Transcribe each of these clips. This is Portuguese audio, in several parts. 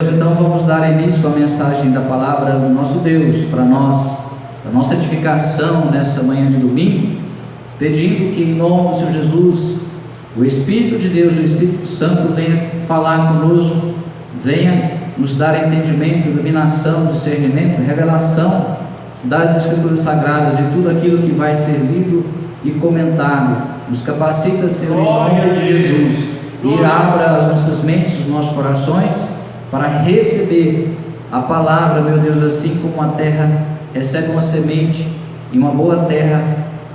Então vamos dar início com a mensagem da palavra do nosso Deus para nós, para nossa edificação nessa manhã de domingo, pedindo que em nome do Senhor Jesus, o Espírito de Deus, o Espírito Santo venha falar conosco, venha nos dar entendimento, iluminação, discernimento, revelação das Escrituras Sagradas, de tudo aquilo que vai ser lido e comentado. Nos capacita, Senhor, em nome de Jesus, e abra as nossas mentes, os nossos corações, para receber a palavra, meu Deus, assim como a terra recebe uma semente, e uma boa terra,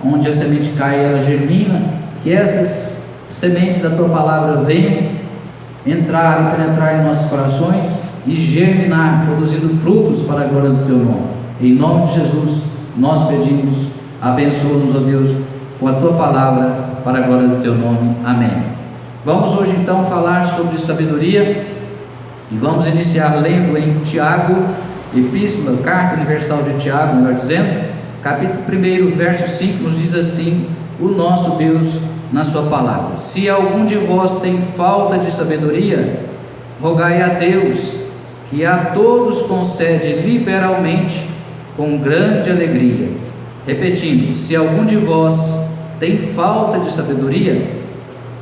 onde a semente cai e ela germina, que essas sementes da Tua palavra venham entrar e penetrar em nossos corações e germinar, produzindo frutos para a glória do Teu nome. Em nome de Jesus, nós pedimos, abençoa-nos, ó Deus, com a Tua palavra, para a glória do Teu nome. Amém. Vamos hoje então falar sobre sabedoria. E vamos iniciar lendo em Tiago, Epístola, Carta Universal de Tiago, melhor dizendo, capítulo 1, verso 5, nos diz assim, o nosso Deus na sua palavra: se algum de vós tem falta de sabedoria, rogai a Deus, que a todos concede liberalmente, com grande alegria. Repetindo, se algum de vós tem falta de sabedoria,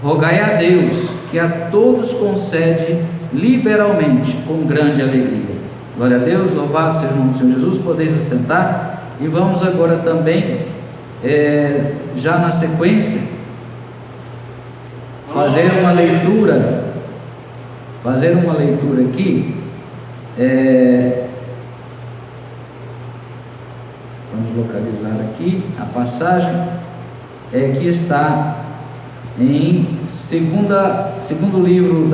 rogai a Deus, que a todos concede liberalmente, com grande alegria. Glória a Deus, louvado seja o nome do Senhor Jesus. Podeis assentar, e vamos agora também, já na sequência, fazer uma leitura aqui, vamos localizar aqui a passagem, que está em segundo livro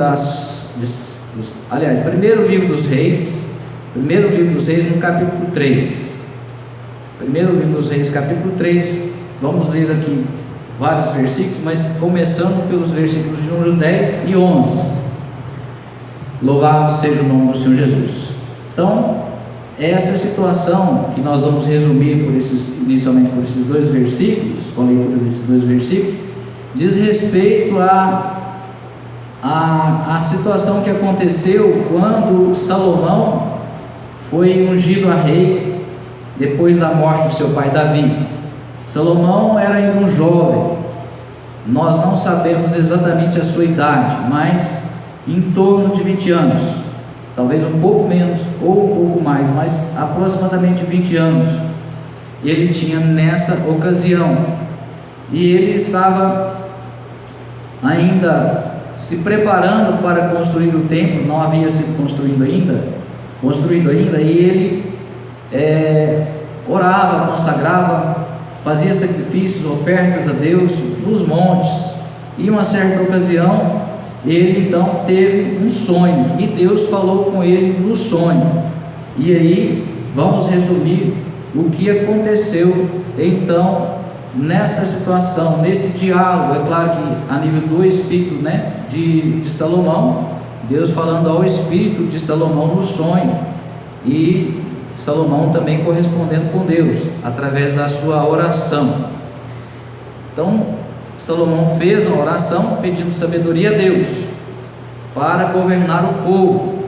primeiro livro dos Reis, no capítulo 3. Primeiro livro dos Reis, capítulo 3. Vamos ler aqui vários versículos, mas começando pelos versículos de número 10 e 11. Louvado seja o nome do Senhor Jesus. Então, essa situação que nós vamos resumir inicialmente por esses dois versículos, com a leitura desses dois versículos, diz respeito a situação que aconteceu quando Salomão foi ungido a rei depois da morte do seu pai Davi. Salomão era ainda um jovem, nós não sabemos exatamente a sua idade, mas em torno de 20 anos, talvez um pouco menos ou um pouco mais, mas aproximadamente 20 anos ele tinha nessa ocasião, e ele estava ainda se preparando para construir o templo, não havia sido construído ainda, e ele orava, consagrava, fazia sacrifícios, ofertas a Deus nos montes, e uma certa ocasião ele então teve um sonho, e Deus falou com ele no sonho, e aí vamos resumir o que aconteceu então nessa situação, nesse diálogo. É claro que a nível do espírito, de Salomão, Deus falando ao espírito de Salomão no sonho, e Salomão também correspondendo com Deus através da sua oração. Então Salomão fez a oração pedindo sabedoria a Deus para governar o povo,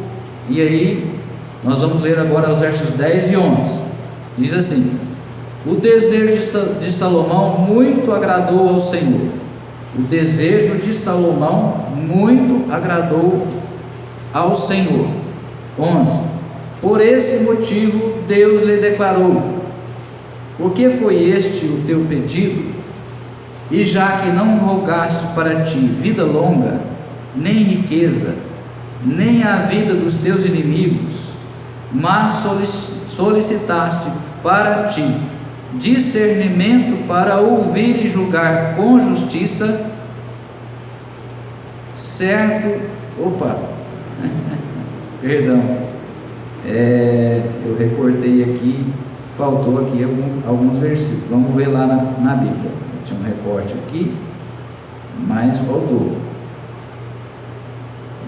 e aí nós vamos ler agora os versos 10 e 11. Diz assim: o desejo de Salomão muito agradou ao Senhor. O desejo de Salomão muito agradou ao Senhor. 11. Por esse motivo Deus lhe declarou: porque foi este o teu pedido, e já que não rogaste para ti vida longa, nem riqueza, nem a vida dos teus inimigos, mas solicitaste para ti discernimento para ouvir e julgar com justiça, certo, perdão, eu recortei aqui, faltou aqui alguns versículos, vamos ver lá na Bíblia, tinha um recorte aqui, mas faltou.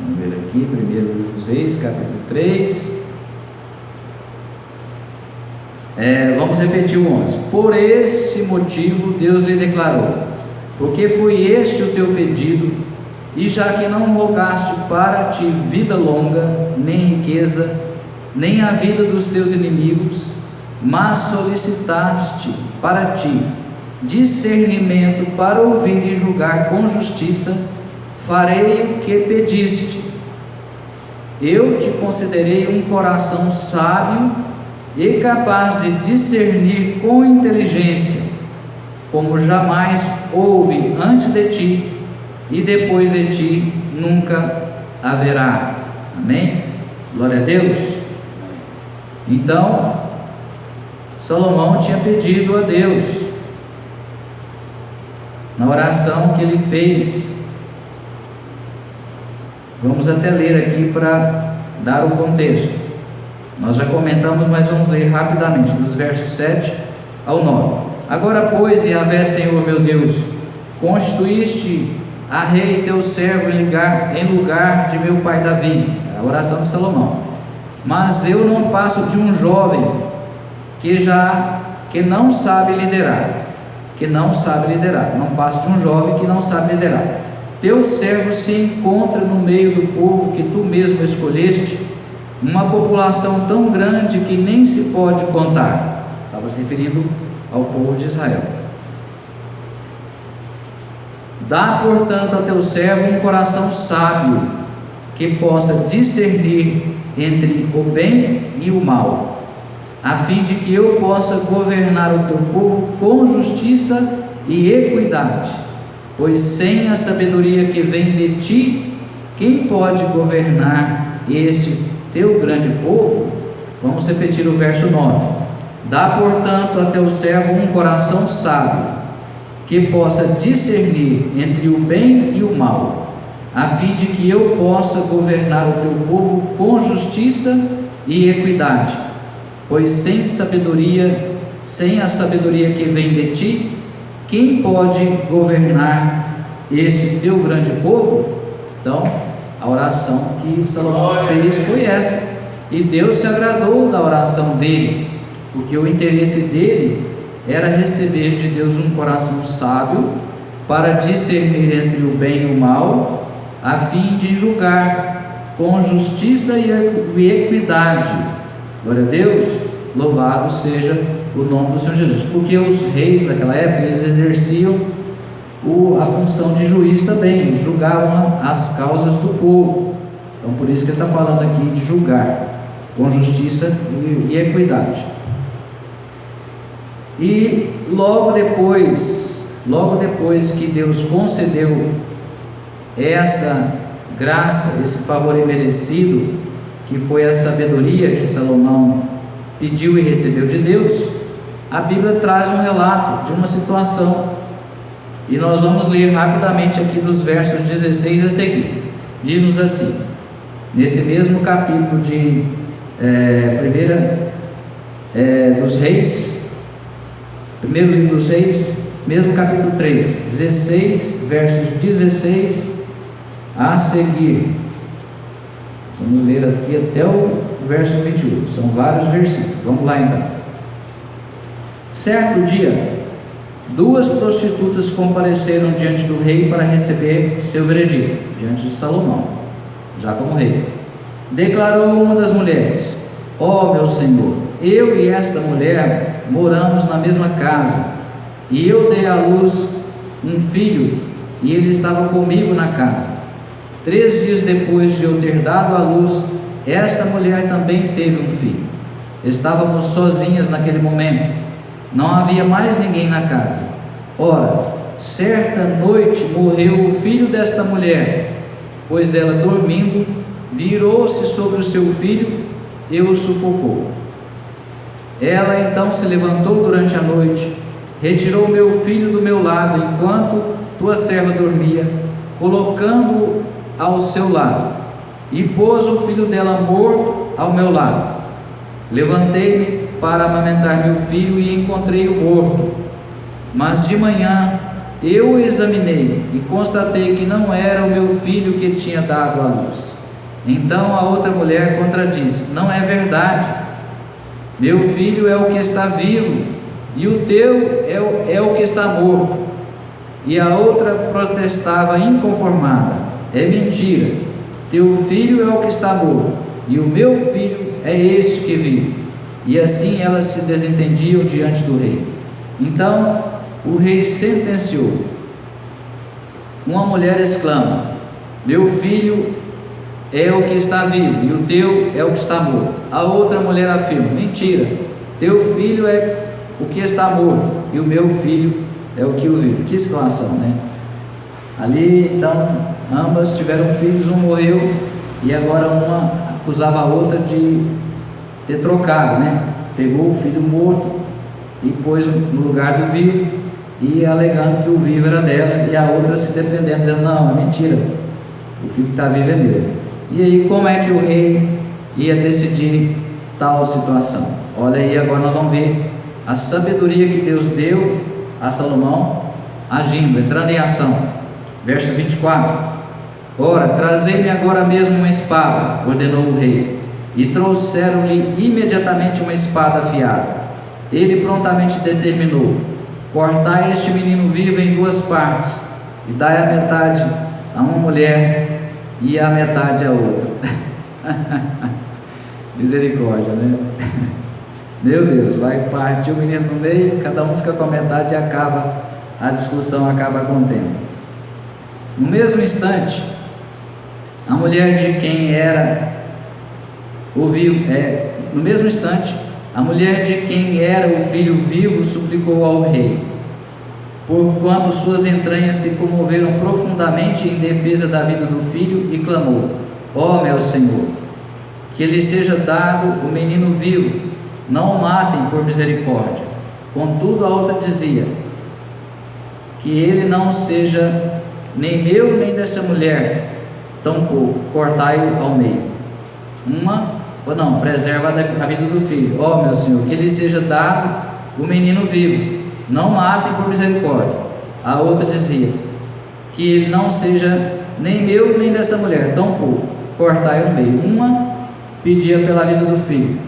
Vamos ver aqui, primeiro livro dos Reis, capítulo 3, vamos repetir o 11. Por esse motivo Deus lhe declarou: porque foi este o teu pedido, E já que não rogaste para ti vida longa, nem riqueza, nem a vida dos teus inimigos, mas solicitaste para ti discernimento para ouvir e julgar com justiça, farei o que pediste. Eu te concederei um coração sábio e capaz de discernir com inteligência, como jamais houve antes de ti, e depois de ti nunca haverá. Amém? Glória a Deus. Então, Salomão tinha pedido a Deus, na oração que ele fez. Vamos até ler aqui para dar o contexto. Nós já comentamos, mas vamos ler rapidamente, dos versos 7 ao 9. Agora, pois, Yahvé, Senhor meu Deus, constituíste a rei teu servo em lugar de meu pai Davi. Essa é a oração de Salomão. Mas eu não passo de um jovem que não sabe liderar. Não passo de um jovem que não sabe liderar. Teu servo se encontra no meio do povo que tu mesmo escolheste, uma população tão grande que nem se pode contar. Estava se referindo ao povo de Israel. Dá, portanto, a teu servo um coração sábio, que possa discernir entre o bem e o mal, a fim de que eu possa governar o teu povo com justiça e equidade, pois sem a sabedoria que vem de ti, quem pode governar este teu grande povo? Vamos repetir o verso 9. Dá, portanto, a teu servo um coração sábio, que possa discernir entre o bem e o mal, a fim de que eu possa governar o teu povo com justiça e equidade, pois sem a sabedoria que vem de ti, quem pode governar esse teu grande povo? Então, a oração que Salomão fez foi essa, e Deus se agradou da oração dele, porque o interesse dele era receber de Deus um coração sábio para discernir entre o bem e o mal, a fim de julgar com justiça e equidade. Glória a Deus, louvado seja o nome do Senhor Jesus, porque os reis daquela época, eles exerciam a função de juiz também, julgavam as causas do povo. Então por isso que ele está falando aqui de julgar com justiça e equidade. E logo depois que Deus concedeu essa graça, esse favor imerecido, que foi a sabedoria que Salomão pediu e recebeu de Deus, a Bíblia traz um relato de uma situação, e nós vamos ler rapidamente aqui dos versos 16 a seguir. Diz-nos assim, nesse mesmo capítulo de dos Reis, primeiro livro dos Reis, mesmo capítulo 3, 16, versos 16 a seguir. Vamos ler aqui até o verso 21, são vários versículos. Vamos lá então. Certo dia, 2 prostitutas compareceram diante do rei para receber seu veredito, diante de Salomão, já como rei. Declarou uma das mulheres: ó meu senhor, eu e esta mulher moramos na mesma casa, e eu dei à luz um filho, e ele estava comigo na casa. 3 dias depois de eu ter dado à luz, esta mulher também teve um filho. Estávamos sozinhas naquele momento, não havia mais ninguém na casa. Ora, certa noite morreu o filho desta mulher, pois ela, dormindo, virou-se sobre o seu filho e o sufocou. Ela então se levantou durante a noite, retirou meu filho do meu lado enquanto tua serva dormia, colocando-o ao seu lado, e pôs o filho dela morto ao meu lado. Levantei-me para amamentar meu filho e encontrei-o morto, mas de manhã eu o examinei e constatei que não era o meu filho que tinha dado à luz. Então a outra mulher contradisse: não é verdade, meu filho é o que está vivo e o teu é o que está morto. E a outra protestava inconformada: é mentira. Teu filho é o que está morto, e o meu filho é este que vive. E assim elas se desentendiam diante do rei. Então o rei sentenciou. Uma mulher exclama: meu filho é o que está vivo, e o teu é o que está morto. A outra mulher afirma: mentira, teu filho é o que está morto, e o meu filho é o que o vive. Que situação, né? Ali então ambas tiveram filhos, um morreu, e agora uma acusava a outra de ter trocado, né? Pegou o filho morto e pôs no lugar do vivo, e alegando que o vivo era dela, e a outra se defendendo, dizendo: não, é mentira, o filho que está vivo é meu. E aí, como é que o rei ia decidir tal situação? Olha aí, agora nós vamos ver a sabedoria que Deus deu a Salomão agindo, entrando em ação. Verso 24: ora, trazei-me agora mesmo uma espada, ordenou o rei, e trouxeram-lhe imediatamente uma espada afiada. Ele prontamente determinou: cortai este menino vivo em duas partes, e dai a metade a uma mulher e a metade a outra. Misericórdia, né? Meu Deus, vai partir o menino no meio, cada um fica com a metade e acaba, a discussão acaba contendo. No mesmo instante, a mulher de quem era no mesmo instante, a mulher de quem era o filho vivo suplicou ao rei, porquanto suas entranhas se comoveram profundamente em defesa da vida do filho, e clamou: ó meu Senhor, que lhe seja dado o menino vivo, não o matem por misericórdia. Contudo a outra dizia: que ele não seja nem meu nem dessa mulher, tampouco, cortai-o ao meio. Uma falou: não, preserva a vida do filho. Ó meu Senhor, que lhe seja dado o menino vivo, não matem por misericórdia. A outra dizia: que ele não seja nem meu nem dessa mulher, tampouco, cortai ao meio. Uma pedia pela vida do filho,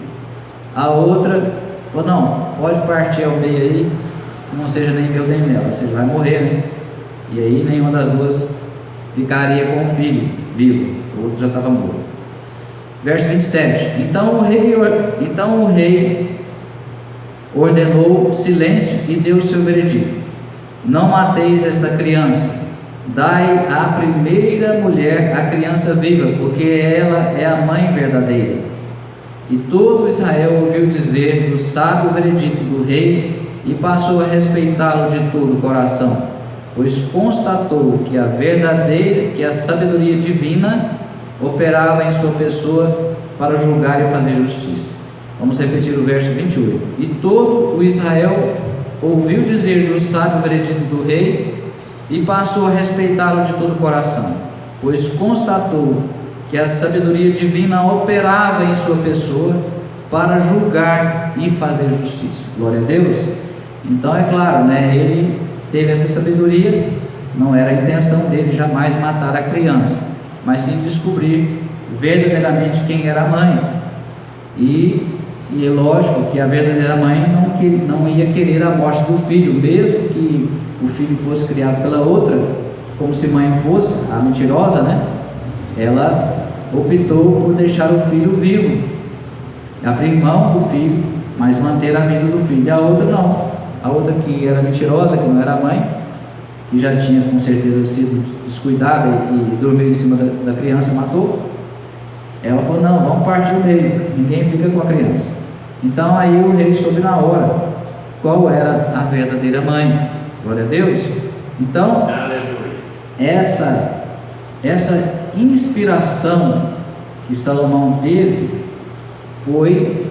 a outra falou: não, pode partir ao meio aí, que não seja nem meu nem dela, você vai morrer, né? E aí nenhuma das duas ficaria com o filho vivo, o outro já estava morto. Verso 27: então o rei ordenou silêncio e deu o seu veredito: não mateis esta criança, dai à primeira mulher a criança viva, porque ela é a mãe verdadeira. E todo Israel ouviu dizer do sábio veredito do rei, e passou a respeitá-lo de todo o coração, pois constatou que a sabedoria divina operava em sua pessoa para julgar e fazer justiça. Vamos repetir o verso 28. E todo o Israel ouviu dizer do sábio veredito do rei, e passou a respeitá-lo de todo o coração, pois constatou que a sabedoria divina operava em sua pessoa para julgar e fazer justiça. Glória a Deus. Então é claro, né, ele teve essa sabedoria, não era a intenção dele jamais matar a criança, mas sim descobrir verdadeiramente quem era a mãe. E é lógico que a verdadeira mãe não ia querer a morte do filho, mesmo que o filho fosse criado pela outra, como se mãe fosse a mentirosa, né? Ela optou por deixar o filho vivo, abrir mão do filho, mas manter a vida do filho. E a outra não, a outra que era mentirosa, que não era a mãe, que já tinha com certeza sido descuidada e dormiu em cima da criança, matou. Ela falou: não, vamos partir o meio, ninguém fica com a criança. Então aí o rei soube na hora qual era a verdadeira mãe. Glória a Deus. Então essa inspiração que Salomão teve foi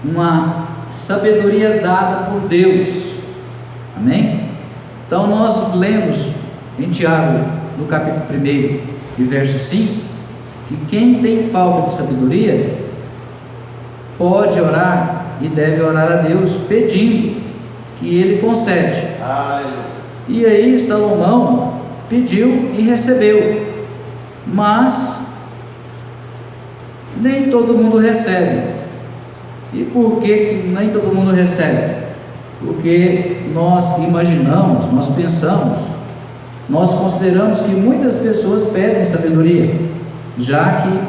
uma sabedoria dada por Deus. Amém? Então nós lemos em Tiago, no capítulo 1 e verso 5, que quem tem falta de sabedoria pode orar e deve orar a Deus pedindo, que Ele concede. E aí Salomão pediu e recebeu, mas nem todo mundo recebe. E por que nem todo mundo recebe? Porque nós imaginamos, nós pensamos nós consideramos que muitas pessoas pedem sabedoria, já que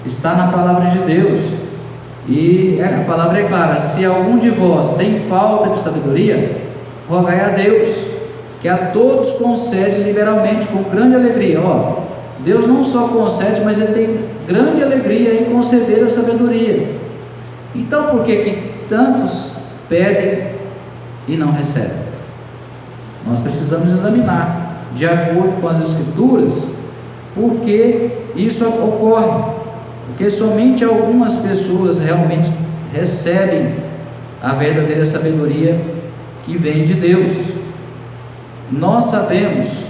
está na palavra de Deus, e a palavra é clara: se algum de vós tem falta de sabedoria, rogai a Deus, que a todos concede liberalmente, com grande alegria. Deus não só concede, mas Ele tem grande alegria em conceder a sabedoria. Então, por que tantos pedem e não recebem? Nós precisamos examinar, de acordo com as Escrituras, por que isso ocorre. Porque somente algumas pessoas realmente recebem a verdadeira sabedoria que vem de Deus. Nós sabemos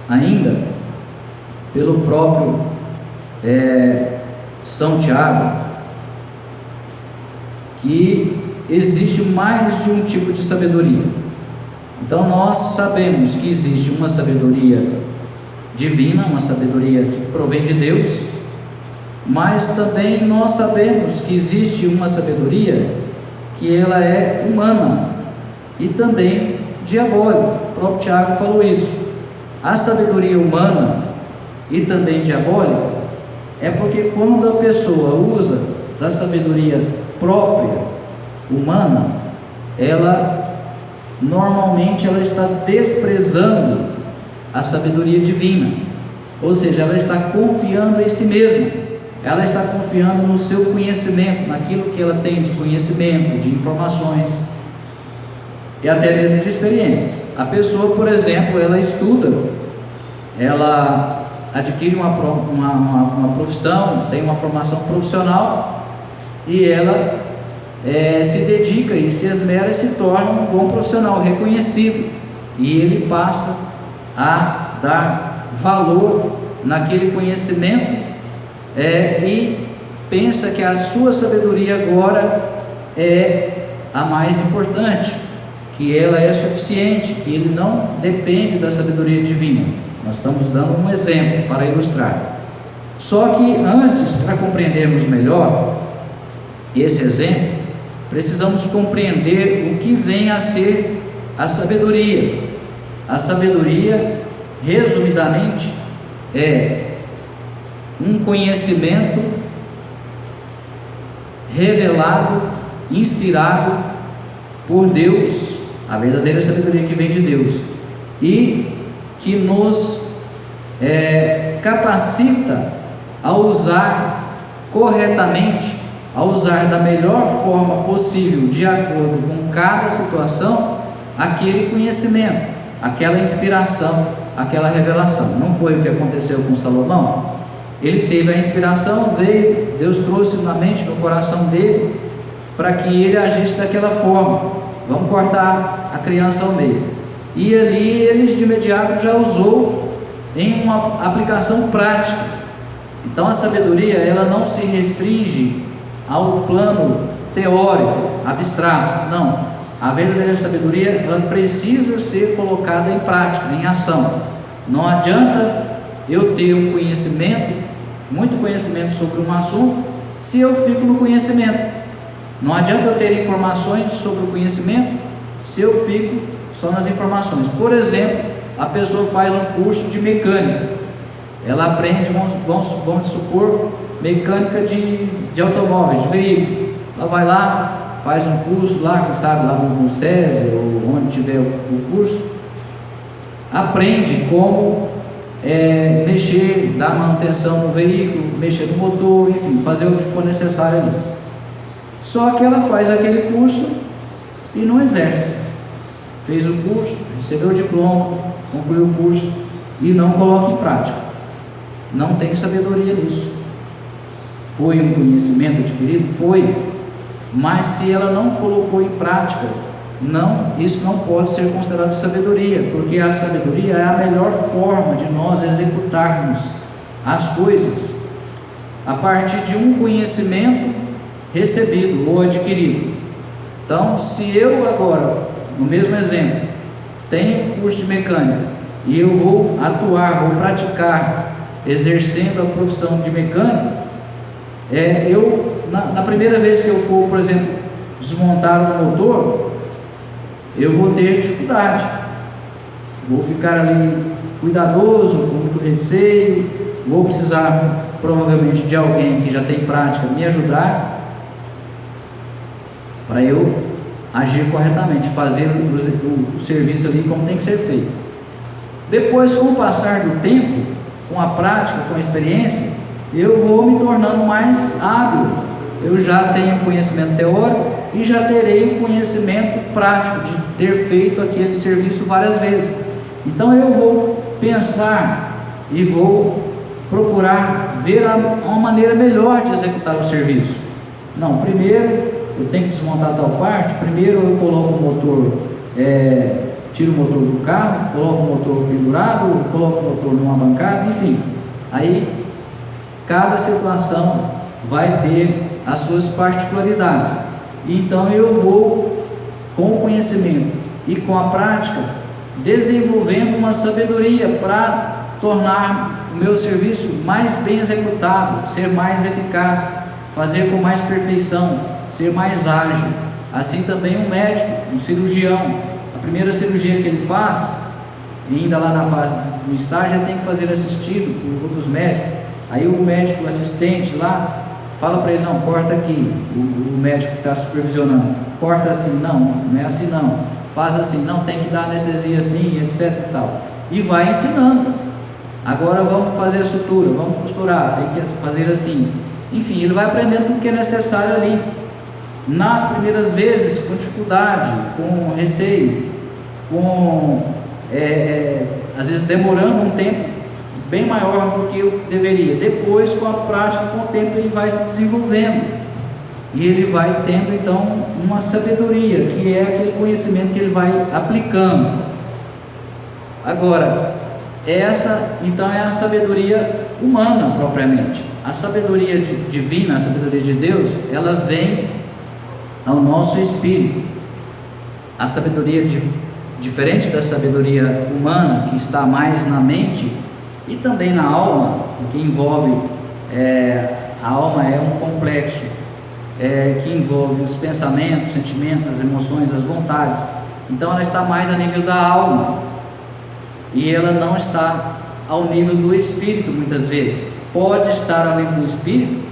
ainda, pelo próprio São Tiago, que existe mais de um tipo de sabedoria. Então nós sabemos que existe uma sabedoria divina, uma sabedoria que provém de Deus, mas também nós sabemos que existe uma sabedoria que ela é humana e também diabólica. O próprio Tiago falou isso. A sabedoria humana e também diabólica é porque quando a pessoa usa da sabedoria própria humana, ela normalmente está desprezando a sabedoria divina, ou seja, ela está confiando em si mesma, ela está confiando no seu conhecimento, naquilo que ela tem de conhecimento, de informações e até mesmo de experiências. A pessoa, por exemplo, ela estuda, ela adquire uma profissão, tem uma formação profissional e ela se dedica e se esmera e se torna um bom profissional reconhecido, e ele passa a dar valor naquele conhecimento e pensa que a sua sabedoria agora é a mais importante, que ela é suficiente, que ele não depende da sabedoria divina. Nós estamos dando um exemplo para ilustrar. Só que antes, para compreendermos melhor esse exemplo, precisamos compreender o que vem a ser a sabedoria. A sabedoria, resumidamente, é um conhecimento revelado, inspirado por Deus, a verdadeira sabedoria que vem de Deus, e que nos capacita a usar corretamente, a usar da melhor forma possível, de acordo com cada situação, aquele conhecimento, aquela inspiração, aquela revelação. Não foi o que aconteceu com Salomão? Ele teve a inspiração, veio, Deus trouxe na mente, no coração dele, para que ele agisse daquela forma. Vamos cortar a criança ao meio. E ali ele de imediato já usou em uma aplicação prática. Então a sabedoria, ela não se restringe ao plano teórico, abstrato. Não, a verdadeira sabedoria, ela precisa ser colocada em prática, em ação. Não adianta eu ter um conhecimento, muito conhecimento sobre um assunto, se eu fico no conhecimento. Não adianta eu ter informações sobre o conhecimento, se eu fico só nas informações. Por exemplo, a pessoa faz um curso de mecânica, ela aprende, vamos supor, mecânica de automóveis, de veículo. Ela vai lá, faz um curso lá, quem sabe lá no SESI ou onde tiver o curso, aprende como mexer, dar manutenção no veículo, mexer no motor, enfim, fazer o que for necessário ali. Só que ela faz aquele curso e não exerce. Fez o curso, recebeu o diploma, concluiu o curso e não coloca em prática. Não tem sabedoria nisso. Foi um conhecimento adquirido? Foi. Mas se ela não colocou em prática, não, isso não pode ser considerado sabedoria, porque a sabedoria é a melhor forma de nós executarmos as coisas a partir de um conhecimento recebido ou adquirido. Então, se eu agora, no mesmo exemplo, tenho um curso de mecânica e eu vou atuar, vou praticar, exercendo a profissão de mecânico, na primeira vez que eu for, por exemplo, desmontar um motor, eu vou ter dificuldade, vou ficar ali cuidadoso, com muito receio, vou precisar provavelmente de alguém que já tem prática me ajudar para eu agir corretamente, fazer o serviço ali como tem que ser feito. Depois, com o passar do tempo, com a prática, com a experiência, eu vou me tornando mais hábil. Eu já tenho conhecimento teórico e já terei o conhecimento prático de ter feito aquele serviço várias vezes. Então eu vou pensar e vou procurar ver uma maneira melhor de executar o serviço. Não, primeiro eu tenho que desmontar tal parte, primeiro eu coloco o motor, tiro o motor do carro, coloco o motor pendurado, coloco o motor numa bancada, enfim. Aí cada situação vai ter as suas particularidades. Então eu vou, com o conhecimento e com a prática, desenvolvendo uma sabedoria para tornar o meu serviço mais bem executado, ser mais eficaz, fazer com mais perfeição, ser mais ágil. Assim também um médico, um cirurgião, a primeira cirurgia que ele faz, ainda lá na fase do estágio, ele tem que fazer assistido por outros médicos. Aí o médico assistente lá fala para ele: não, corta aqui. O médico que está supervisionando, corta assim, não é assim não, faz assim, não, tem que dar anestesia assim, etc e tal, e vai ensinando. Agora vamos fazer a sutura, vamos costurar, tem que fazer assim. Enfim, ele vai aprendendo tudo que é necessário ali. Nas primeiras vezes, com dificuldade, com receio, às vezes demorando um tempo bem maior do que eu deveria. Depois, com a prática, com o tempo, ele vai se desenvolvendo e ele vai tendo então uma sabedoria, que é aquele conhecimento que ele vai aplicando. Agora, essa então é a sabedoria humana propriamente. A sabedoria divina, a sabedoria de Deus, ela vem ao nosso espírito. A sabedoria diferente da sabedoria humana, que está mais na mente e também na alma, porque envolve, a alma é um complexo que envolve os pensamentos, sentimentos, as emoções, as vontades. Então ela está mais a nível da alma e ela não está ao nível do espírito. Muitas vezes pode estar ao nível do espírito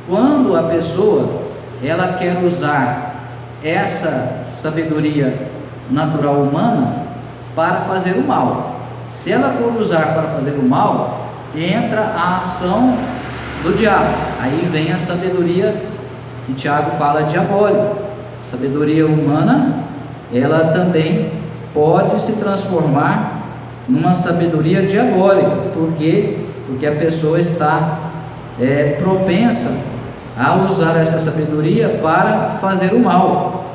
quando a pessoa ela quer usar essa sabedoria natural humana para fazer o mal. Se ela for usar para fazer o mal, entra a ação do diabo. Aí vem a sabedoria que Tiago fala diabólica. Sabedoria humana, ela também pode se transformar numa sabedoria diabólica. Por quê? Porque a pessoa está propensa a usar essa sabedoria para fazer o mal,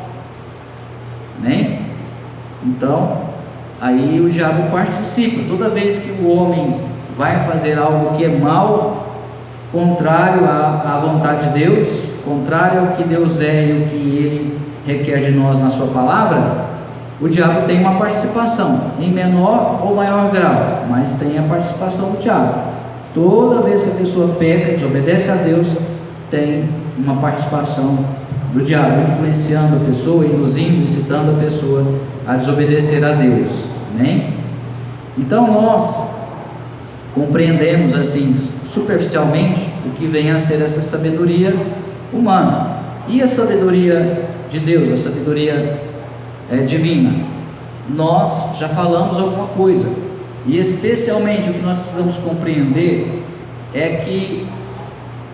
né? Então, aí o diabo participa. Toda vez que o homem vai fazer algo que é mal, contrário à vontade de Deus, contrário ao que Deus é e o que Ele requer de nós na sua palavra, o diabo tem uma participação, em menor ou maior grau, mas tem a participação do diabo. Toda vez que a pessoa peca, desobedece a Deus, tem uma participação do diabo, influenciando a pessoa, induzindo, incitando a pessoa a desobedecer a Deus, né? Então nós compreendemos assim superficialmente o que vem a ser essa sabedoria humana. E a sabedoria de Deus, a sabedoria divina, nós já falamos alguma coisa, e especialmente o que nós precisamos compreender é que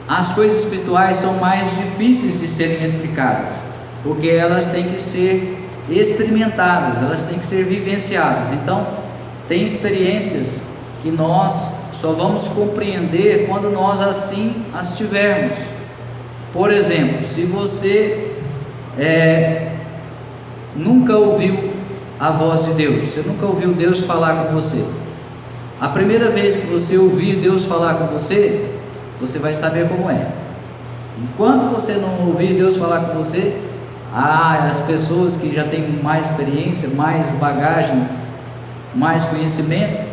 as coisas espirituais são mais difíceis de serem explicadas, porque elas têm que ser experimentadas, elas têm que ser vivenciadas. Então tem experiências que nós só vamos compreender quando nós assim as tivermos. Por exemplo, se você nunca ouviu a voz de Deus, você nunca ouviu Deus falar com você, a primeira vez que você ouvir Deus falar com você, você vai saber como é. Enquanto você não ouvir Deus falar com você, as pessoas que já têm mais experiência, mais bagagem, mais conhecimento,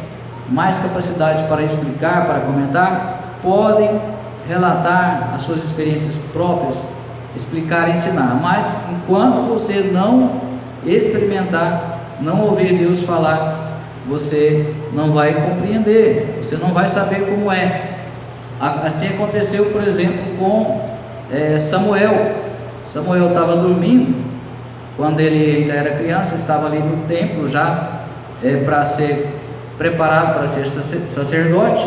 mais capacidade para explicar, para comentar, podem relatar as suas experiências próprias, explicar, ensinar. Mas enquanto você não experimentar, não ouvir Deus falar, você não vai compreender, você não vai saber como é. Assim aconteceu, por exemplo, com Samuel. Samuel estava dormindo, quando ele ainda era criança, estava ali no templo já para ser preparado para ser sacerdote,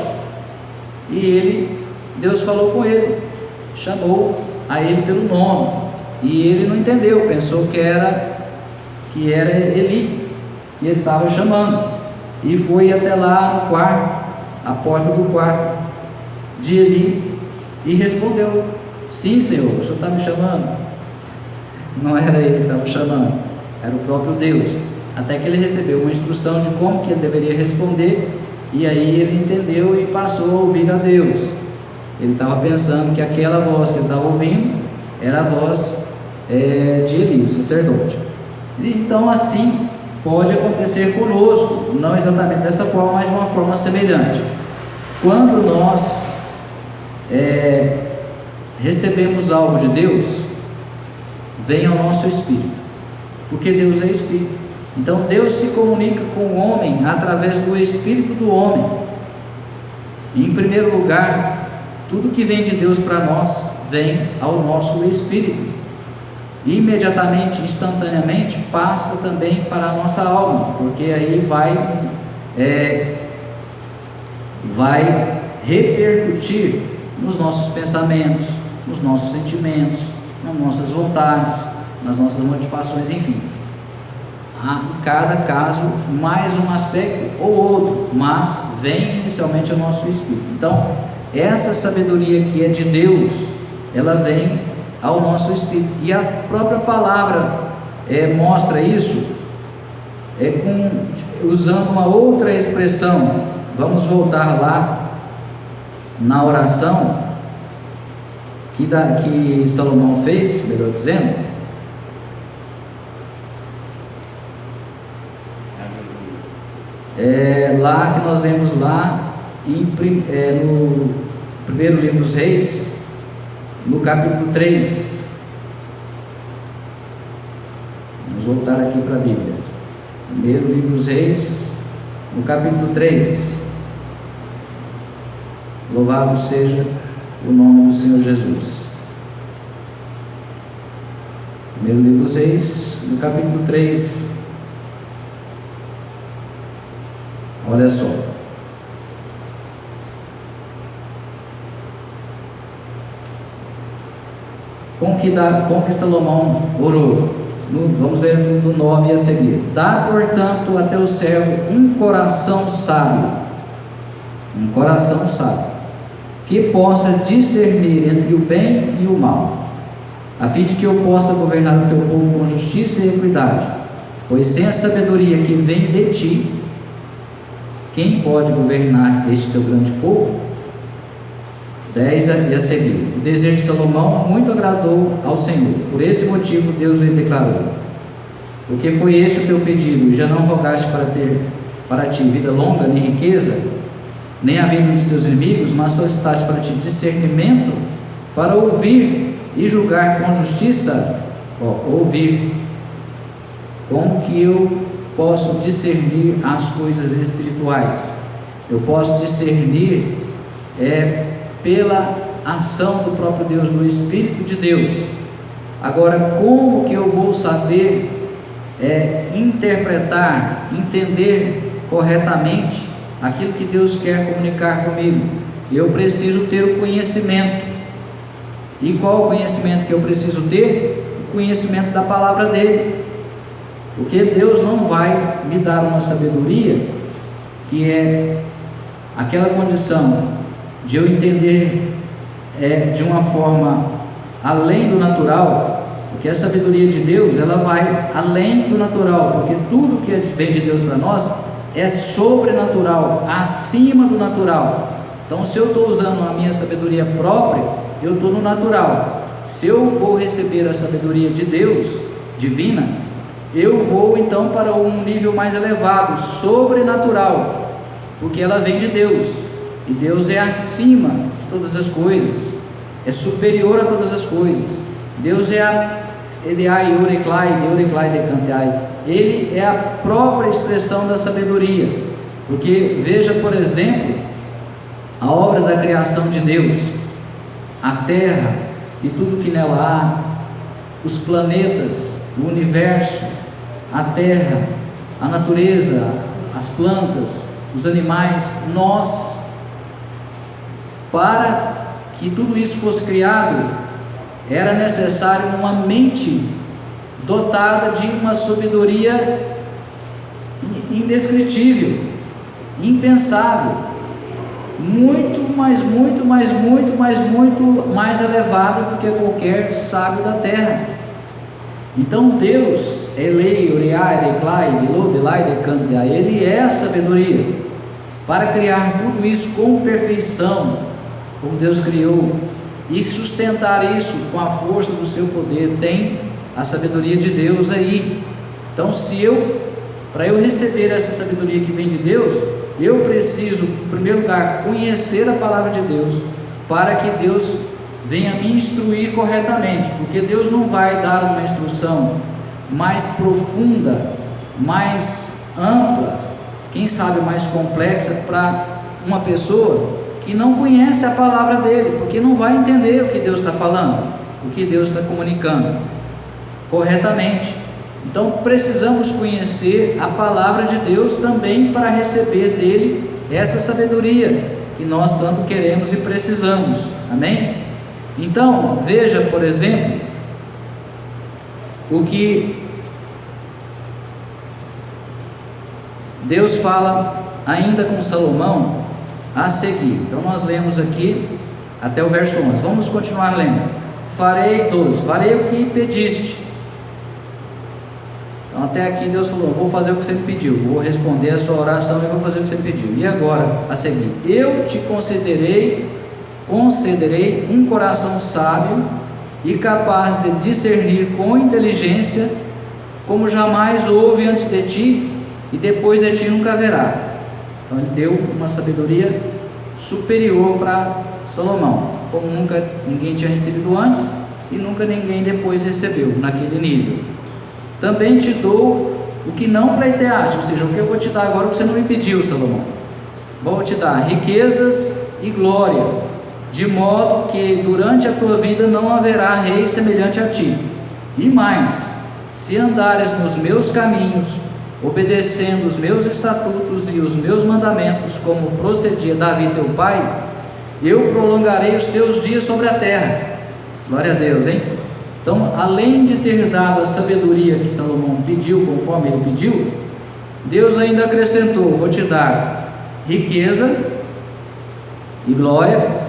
e Deus falou com ele, chamou a ele pelo nome, e ele não entendeu, pensou que era Eli que estava chamando, e foi até lá no quarto, a porta do quarto de Eli, e respondeu: sim, Senhor, o Senhor está me chamando? Não era ele que estava chamando, era o próprio Deus. Até que ele recebeu uma instrução de como que ele deveria responder, e aí ele entendeu e passou a ouvir a Deus. Ele estava pensando que aquela voz que ele estava ouvindo era a voz de Eli, o sacerdote. E então assim pode acontecer conosco, não exatamente dessa forma, mas de uma forma semelhante. Quando nós recebemos algo de Deus, vem ao nosso espírito, porque Deus é espírito. Então Deus se comunica com o homem através do espírito do homem. E, em primeiro lugar, tudo que vem de Deus para nós vem ao nosso espírito. Imediatamente, instantaneamente, passa também para a nossa alma, porque aí vai repercutir nos nossos pensamentos, nos nossos sentimentos, nas nossas vontades, nas nossas motivações, enfim. Há em cada caso mais um aspecto ou outro, mas vem inicialmente ao nosso espírito. Então, essa sabedoria que é de Deus, ela vem ao nosso espírito, e a própria palavra mostra isso usando uma outra expressão. Vamos voltar lá na oração que Salomão fez, melhor dizendo. Lá que nós lemos lá no primeiro livro dos Reis, no capítulo 3. Vamos voltar aqui para a Bíblia. Primeiro livro dos Reis, no capítulo 3. Louvado seja o nome do Senhor Jesus. Primeiro livro dos Reis, no capítulo 3. Olha só. Como que Salomão orou? Vamos ler no 9 a seguir. Dá, portanto, a teu servo um coração sábio, que possa discernir entre o bem e o mal, a fim de que eu possa governar o teu povo com justiça e equidade, pois sem a sabedoria que vem de ti, quem pode governar este teu grande povo? 10 e a seguir. O desejo de Salomão muito agradou ao Senhor, por esse motivo Deus lhe declarou: porque foi este o teu pedido, e já não rogaste para ti vida longa, nem riqueza, nem a vida dos seus inimigos, mas solicitaste para ti discernimento, para ouvir e julgar com justiça. Ouvir. Como que eu posso discernir as coisas espirituais? Eu posso discernir pela ação do próprio Deus, no Espírito de Deus. Agora, como que eu vou saber interpretar, entender corretamente aquilo que Deus quer comunicar comigo? Eu preciso ter o conhecimento. E qual o conhecimento que eu preciso ter? O conhecimento da palavra dele. Porque Deus não vai me dar uma sabedoria que é aquela condição de eu entender de uma forma além do natural, porque a sabedoria de Deus, ela vai além do natural, porque tudo que vem de Deus para nós é sobrenatural, acima do natural. Então, se eu estou usando a minha sabedoria própria, eu estou no natural. Se eu vou receber a sabedoria de Deus, divina, eu vou então para um nível mais elevado, sobrenatural, porque ela vem de Deus, e Deus é acima de todas as coisas, é superior a todas as coisas. Deus Eleai, Eureclai, Eureclai decantai. Ele é a própria expressão da sabedoria, porque veja, por exemplo, a obra da criação de Deus, a terra e tudo que nela há, os planetas, o universo, a terra, a natureza, as plantas, os animais, nós. Para que tudo isso fosse criado, era necessário uma mente dotada de uma sabedoria indescritível, impensável, muito mais elevada do que qualquer sábio da terra. Então Deus, Elei, Ureai, Declai, Delo, Delai, Decantia, Ele é a sabedoria para criar tudo isso com perfeição, como Deus criou, e sustentar isso com a força do seu poder. Tem a sabedoria de Deus aí. Então, para eu receber essa sabedoria que vem de Deus, eu preciso, em primeiro lugar, conhecer a palavra de Deus, para que Deus venha me instruir corretamente, porque Deus não vai dar uma instrução mais profunda, mais ampla, quem sabe mais complexa, para uma pessoa que não conhece a palavra dele, porque não vai entender o que Deus está falando, o que Deus está comunicando corretamente. Então precisamos conhecer a palavra de Deus também para receber dele essa sabedoria que nós tanto queremos e precisamos. Amém? Então veja, por exemplo, o que Deus fala ainda com Salomão a seguir. Então nós lemos aqui até o verso 11, vamos continuar lendo. Farei o que pediste. Então até aqui Deus falou: vou fazer o que você me pediu, vou responder a sua oração e vou fazer o que você me pediu. E agora, a seguir, eu te concederei um coração sábio e capaz de discernir com inteligência, como jamais houve antes de ti, e depois de ti nunca haverá. Então ele deu uma sabedoria superior para Salomão, como nunca ninguém tinha recebido antes e nunca ninguém depois recebeu naquele nível. Também te dou o que não pleiteaste, ou seja, o que eu vou te dar agora você não me pediu, Salomão. Vou te dar riquezas e glória, de modo que durante a tua vida não haverá rei semelhante a ti. E mais, se andares nos meus caminhos, obedecendo os meus estatutos e os meus mandamentos, como procedia Davi teu pai, eu prolongarei os teus dias sobre a terra. Glória a Deus, hein? Então, além de ter dado a sabedoria que Salomão pediu, conforme ele pediu, Deus ainda acrescentou: vou te dar riqueza e glória,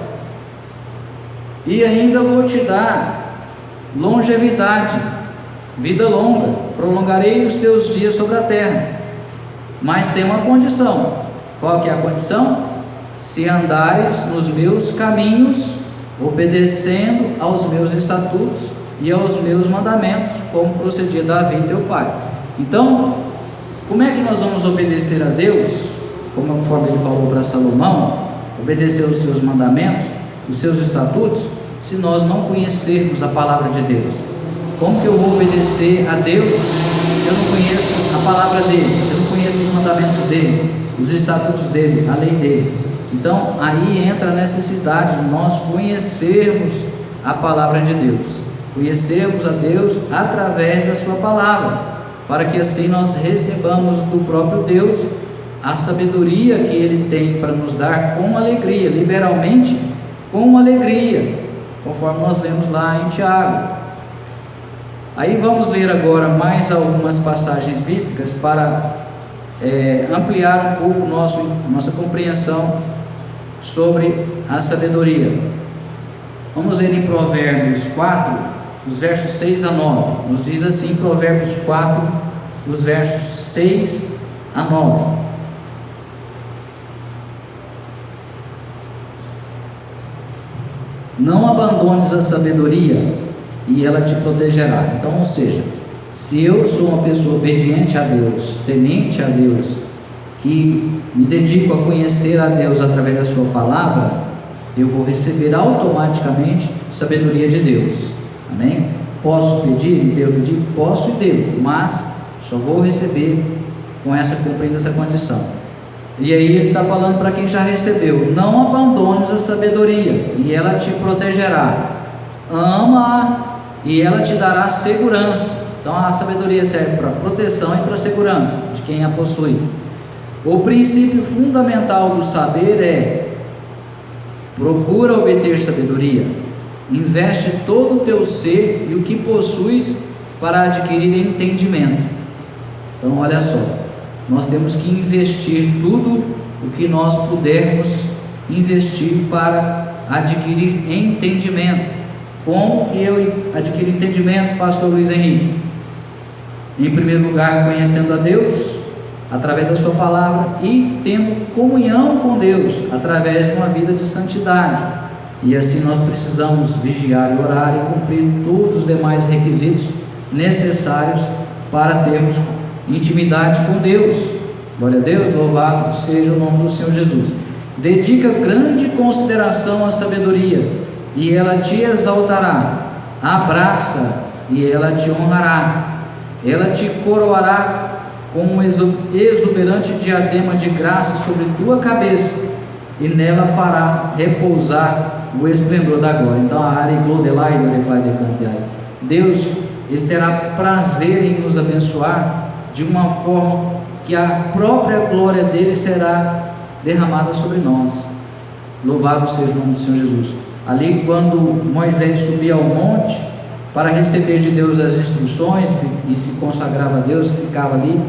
e ainda vou te dar longevidade, vida longa, prolongarei os teus dias sobre a terra. Mas tem uma condição. Qual que é a condição? Se andares nos meus caminhos, obedecendo aos meus estatutos e aos meus mandamentos, como procedia Davi teu pai. Então, como é que nós vamos obedecer a Deus? Conforme ele falou para Salomão, obedecer aos seus mandamentos, os seus estatutos, se nós não conhecermos a palavra de Deus. Como que eu vou obedecer a Deus se eu não conheço a palavra dele, se eu não conheço os mandamentos dele, os estatutos dele, a lei dele? Então aí entra a necessidade de nós conhecermos a palavra de Deus, conhecermos a Deus através da sua palavra, para que assim nós recebamos do próprio Deus a sabedoria que ele tem para nos dar com alegria, liberalmente, com alegria, conforme nós lemos lá em Tiago. Aí vamos ler agora mais algumas passagens bíblicas para ampliar um pouco nossa compreensão sobre a sabedoria. Vamos ler em Provérbios 4, os versos 6 a 9. Nos diz assim, Provérbios 4, os versos 6 a 9. Não abandones a sabedoria e ela te protegerá. Então, ou seja, se eu sou uma pessoa obediente a Deus, temente a Deus, que me dedico a conhecer a Deus através da sua palavra, eu vou receber automaticamente sabedoria de Deus. Amém? posso pedir e devo pedir? Posso e devo, mas só vou receber cumprindo essa condição. E aí ele está falando para quem já recebeu: não abandones a sabedoria, e ela te protegerá. Ama-a, e ela te dará segurança. Então a sabedoria serve para proteção e para segurança de quem a possui. O princípio fundamental do saber é: procura obter sabedoria, investe todo o teu ser e o que possuis para adquirir entendimento. Então olha só, nós temos que investir tudo o que nós pudermos investir para adquirir entendimento. Como que eu adquiro entendimento, pastor Luiz Henrique? Em primeiro lugar, conhecendo a Deus através da sua palavra e tendo comunhão com Deus através de uma vida de santidade. E assim nós precisamos vigiar e orar e cumprir todos os demais requisitos necessários para termos intimidade com Deus. Glória a Deus, louvado seja o nome do Senhor Jesus. Dedica grande consideração à sabedoria, e ela te exaltará. Abraça, e ela te honrará. Ela te coroará com um exuberante diadema de graça sobre tua cabeça, e nela fará repousar o esplendor da glória. Então a área Deus, Ele terá prazer em nos abençoar de uma forma que a própria glória dele será derramada sobre nós. Louvado seja o nome do Senhor Jesus. Ali, quando Moisés subia ao monte para receber de Deus as instruções e se consagrava a Deus, ficava ali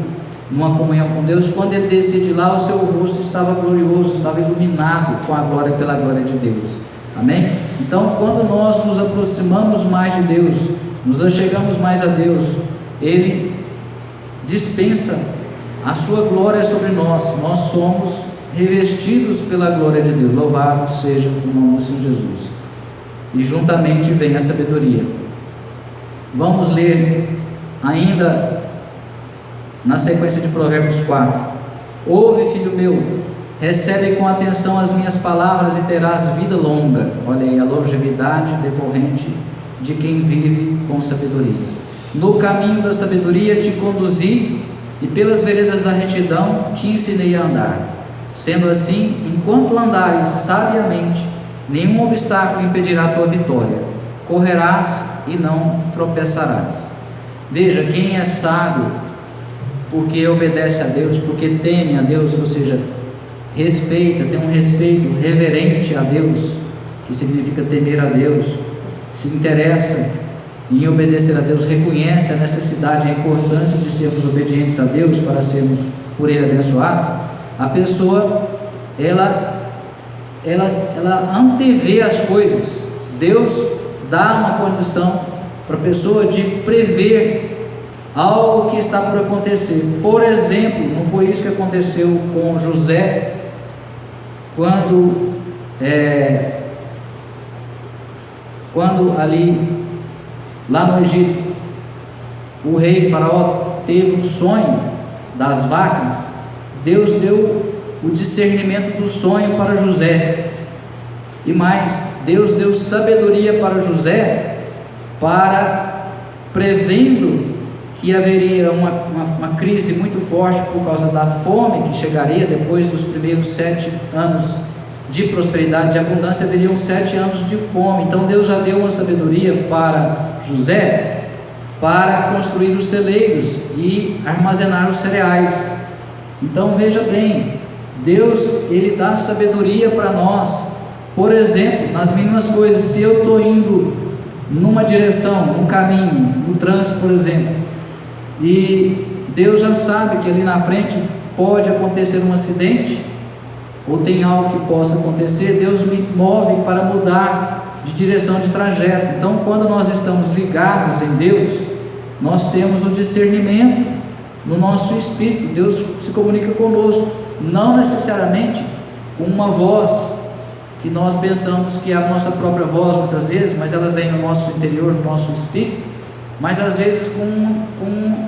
numa comunhão com Deus, quando ele descia de lá, o seu rosto estava glorioso, estava iluminado com a glória, pela glória de Deus. Amém? Então, quando nós nos aproximamos mais de Deus, nos achegamos mais a Deus, Ele dispensa a sua glória sobre nós. Nós somos revestidos pela glória de Deus. Louvado seja o nome do Senhor Jesus. E juntamente vem a sabedoria. Vamos ler ainda na sequência de Provérbios 4. Ouve, filho meu, recebe com atenção as minhas palavras e terás vida longa. Olha aí a longevidade decorrente de quem vive com sabedoria. No caminho da sabedoria te conduzi, e pelas veredas da retidão te ensinei a andar. Sendo assim, enquanto andares sabiamente, nenhum obstáculo impedirá a tua vitória. Correrás e não tropeçarás. Veja, quem é sábio, porque obedece a Deus, porque teme a Deus, ou seja, respeita, tem um respeito reverente a Deus, que significa temer a Deus, se interessa em obedecer a Deus, reconhece a necessidade e a importância de sermos obedientes a Deus para sermos por Ele abençoados. A pessoa, ela antevê as coisas. Deus dá uma condição para a pessoa de prever algo que está por acontecer. Por exemplo, não foi isso que aconteceu com José, quando ali, lá no Egito, o rei Faraó teve um sonho das vacas. Deus deu o discernimento do sonho para José, e mais, Deus deu sabedoria para José, para prevendo que haveria uma crise muito forte por causa da fome que chegaria depois dos primeiros 7 anos de prosperidade, de abundância, haveriam 7 anos de fome. Então Deus já deu uma sabedoria para José para construir os celeiros e armazenar os cereais. Então veja bem, Deus, Ele dá sabedoria para nós. Por exemplo, nas mínimas coisas, se eu estou indo numa direção, num caminho, no trânsito, por exemplo, e Deus já sabe que ali na frente pode acontecer um acidente, ou tem algo que possa acontecer, Deus me move para mudar de direção de trajeto. Então, quando nós estamos ligados em Deus, nós temos o discernimento no nosso espírito. Deus se comunica conosco, não necessariamente com uma voz que nós pensamos que é a nossa própria voz muitas vezes, mas ela vem no nosso interior, no nosso espírito, mas às vezes com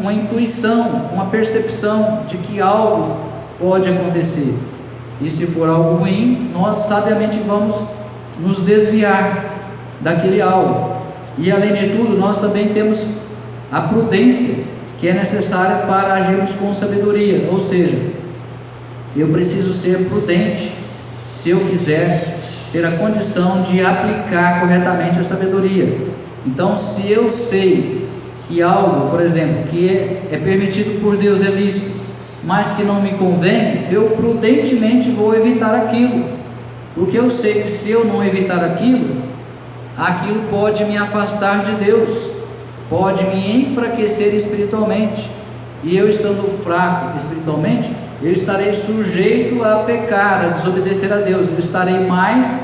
uma intuição, uma percepção de que algo pode acontecer. E se for algo ruim, nós sabiamente vamos nos desviar daquele algo. E além de tudo, nós também temos a prudência, que é necessária para agirmos com sabedoria, ou seja, eu preciso ser prudente se eu quiser ter a condição de aplicar corretamente a sabedoria. Então, se eu sei que algo, por exemplo, que é permitido por Deus, é lícito, mas que não me convém, eu prudentemente vou evitar aquilo, porque eu sei que se eu não evitar aquilo pode me afastar de Deus, pode me enfraquecer espiritualmente, e eu estando fraco espiritualmente, eu estarei sujeito a pecar, a desobedecer a Deus, eu estarei mais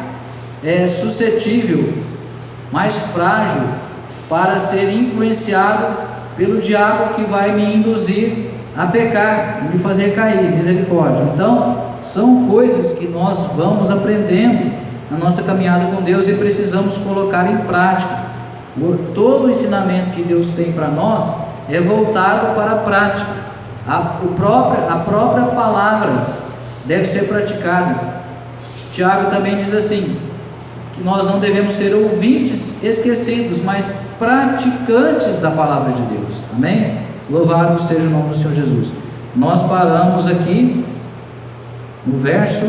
suscetível, mais frágil para ser influenciado pelo diabo, que vai me induzir a pecar, me fazer cair. Misericórdia. Então, são coisas que nós vamos aprendendo na nossa caminhada com Deus e precisamos colocar em prática. Todo o ensinamento que Deus tem para nós é voltado para a prática. A própria palavra deve ser praticada. Tiago também diz assim, que nós não devemos ser ouvintes esquecidos, mas praticantes da palavra de Deus. Amém? Louvado seja o nome do Senhor Jesus. Nós paramos aqui no verso,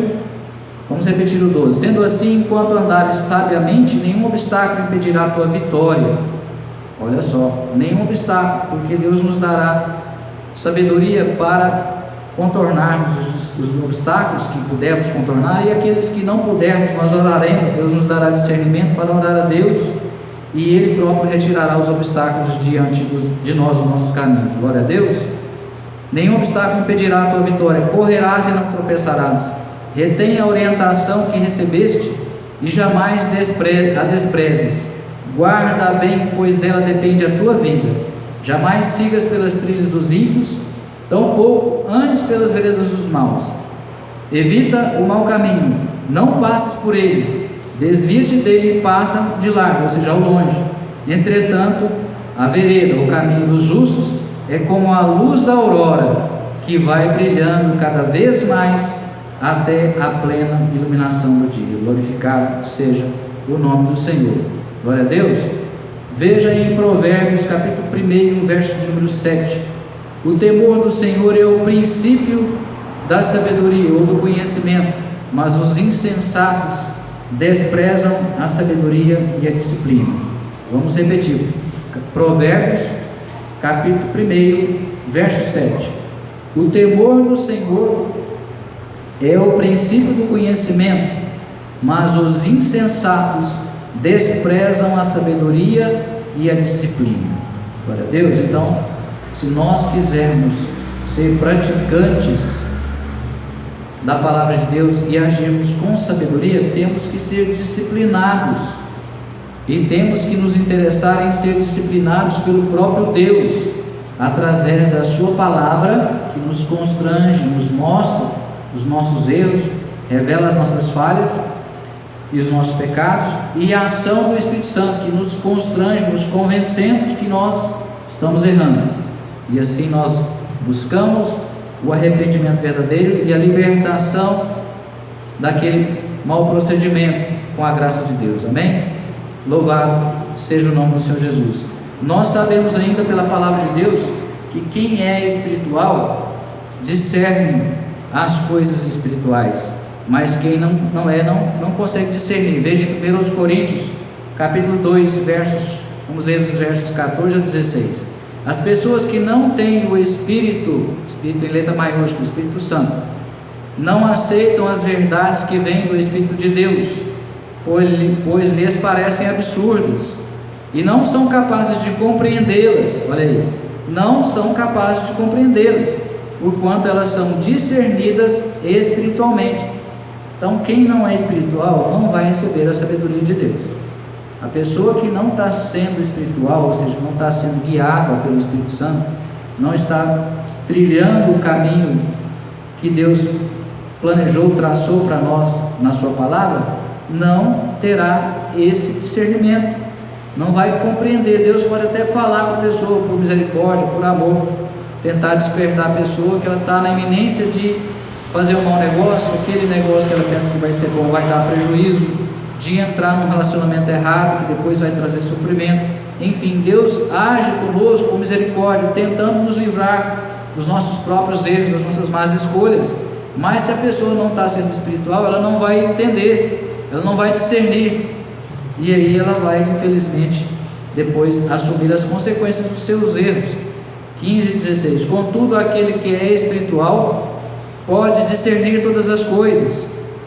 vamos repetir o 12. Sendo assim, enquanto andares sabiamente, nenhum obstáculo impedirá a tua vitória. Olha só, nenhum obstáculo, porque Deus nos dará sabedoria para contornarmos os obstáculos que pudermos contornar, e aqueles que não pudermos, nós oraremos. Deus nos dará discernimento para orar a Deus, e Ele próprio retirará os obstáculos diante de nós, os nossos caminhos. Glória a Deus. Nenhum obstáculo impedirá a tua vitória, correrás e não tropeçarás. Retenha a orientação que recebeste e jamais a desprezes. Guarda bem, pois dela depende a tua vida. Jamais sigas pelas trilhas dos ímpios, tampouco andes pelas veredas dos maus. Evita o mau caminho, não passes por ele, desvia-te dele e passa de largo, ou seja, ao longe. Entretanto, a vereda, o caminho dos justos, é como a luz da aurora, que vai brilhando cada vez mais até a plena iluminação do dia. Glorificado seja o nome do Senhor. Glória a Deus. Veja em Provérbios capítulo 1, verso de número 7. O temor do Senhor é o princípio da sabedoria ou do conhecimento, mas os insensatos desprezam a sabedoria e a disciplina. Vamos repetir. Provérbios capítulo 1, verso 7. O temor do Senhor é o princípio do conhecimento, mas os insensatos desprezam a sabedoria e a disciplina. Glória a Deus. Então, se nós quisermos ser praticantes da palavra de Deus e agirmos com sabedoria, temos que ser disciplinados, e temos que nos interessar em ser disciplinados pelo próprio Deus, através da sua palavra, que nos constrange, nos mostra os nossos erros, revela as nossas falhas e os nossos pecados, e a ação do Espírito Santo, que nos constrange, nos convencendo de que nós estamos errando, e assim nós buscamos o arrependimento verdadeiro e a libertação daquele mau procedimento com a graça de Deus. Amém? Louvado seja o nome do Senhor Jesus. Nós sabemos ainda pela palavra de Deus que quem é espiritual discerne as coisas espirituais, mas quem não consegue discernir. Veja em 1 Coríntios capítulo 2, vamos ler os versos 14 a 16. As pessoas que não têm o Espírito em letra maiúscula, o Espírito Santo, não aceitam as verdades que vêm do Espírito de Deus, pois lhes parecem absurdas, e não são capazes de compreendê-las. Olha aí, não são capazes de compreendê-las, porquanto elas são discernidas espiritualmente. Então, quem não é espiritual não vai receber a sabedoria de Deus. A pessoa que não está sendo espiritual, ou seja, não está sendo guiada pelo Espírito Santo, não está trilhando o caminho que Deus planejou, traçou para nós na sua palavra, não terá esse discernimento, não vai compreender. Deus pode até falar com a pessoa por misericórdia, por amor, tentar despertar a pessoa que ela está na iminência de fazer um mau negócio, aquele negócio que ela pensa que vai ser bom vai dar prejuízo, de entrar num relacionamento errado, que depois vai trazer sofrimento. Enfim, Deus age conosco com misericórdia, tentando nos livrar dos nossos próprios erros, das nossas más escolhas. Mas se a pessoa não está sendo espiritual, ela não vai entender, ela não vai discernir, e aí ela vai, infelizmente, depois assumir as consequências dos seus erros. 15 e 16: contudo, aquele que é espiritual pode discernir todas as coisas,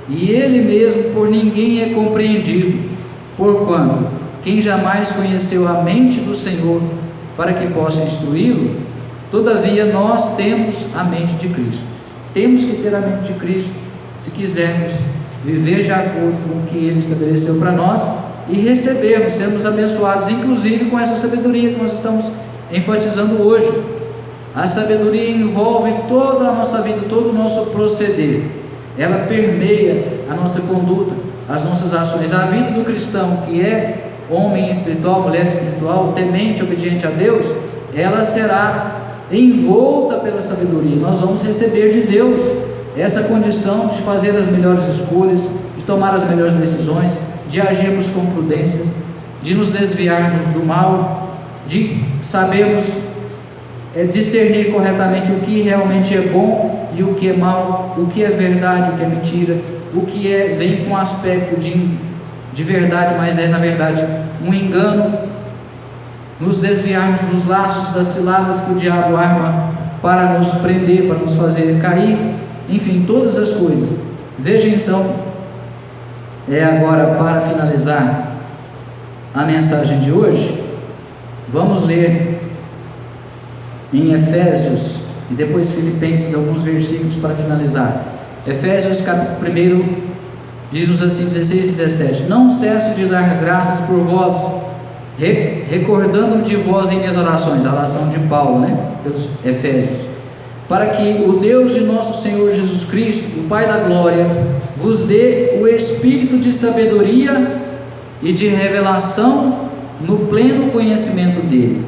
e ele mesmo por ninguém é compreendido, porquanto quem jamais conheceu a mente do Senhor para que possa instruí-lo? Todavia nós temos a mente de Cristo. Temos que ter a mente de Cristo se quisermos viver de acordo com o que Ele estabeleceu para nós e recebermos, sermos abençoados, inclusive com essa sabedoria que nós estamos enfatizando hoje. A sabedoria envolve toda a nossa vida, todo o nosso proceder. Ela permeia a nossa conduta, as nossas ações. A vida do cristão, que é homem espiritual, mulher espiritual, temente, obediente a Deus, ela será envolta pela sabedoria. Nós vamos receber de Deus essa condição de fazer as melhores escolhas, de tomar as melhores decisões, de agirmos com prudência, de nos desviarmos do mal, de sabermos discernir corretamente o que realmente é bom e o que é mal, o que é verdade, o que é mentira, o que vem com aspecto de verdade, mas é na verdade um engano. Nos desviarmos dos laços, das ciladas que o diabo arma para nos prender, para nos fazer cair, enfim, todas as coisas. Veja então, agora para finalizar a mensagem de hoje, vamos ler em Efésios e depois Filipenses alguns versículos para finalizar. Efésios capítulo 1 diz-nos assim, 16 e 17: não cesso de dar graças por vós, recordando-me de vós em minhas orações. A oração de Paulo, pelos Efésios, para que o Deus de nosso Senhor Jesus Cristo, o Pai da glória, vos dê o espírito de sabedoria e de revelação no pleno conhecimento dele.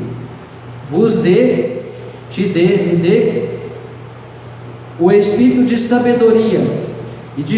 Me dê o espírito de sabedoria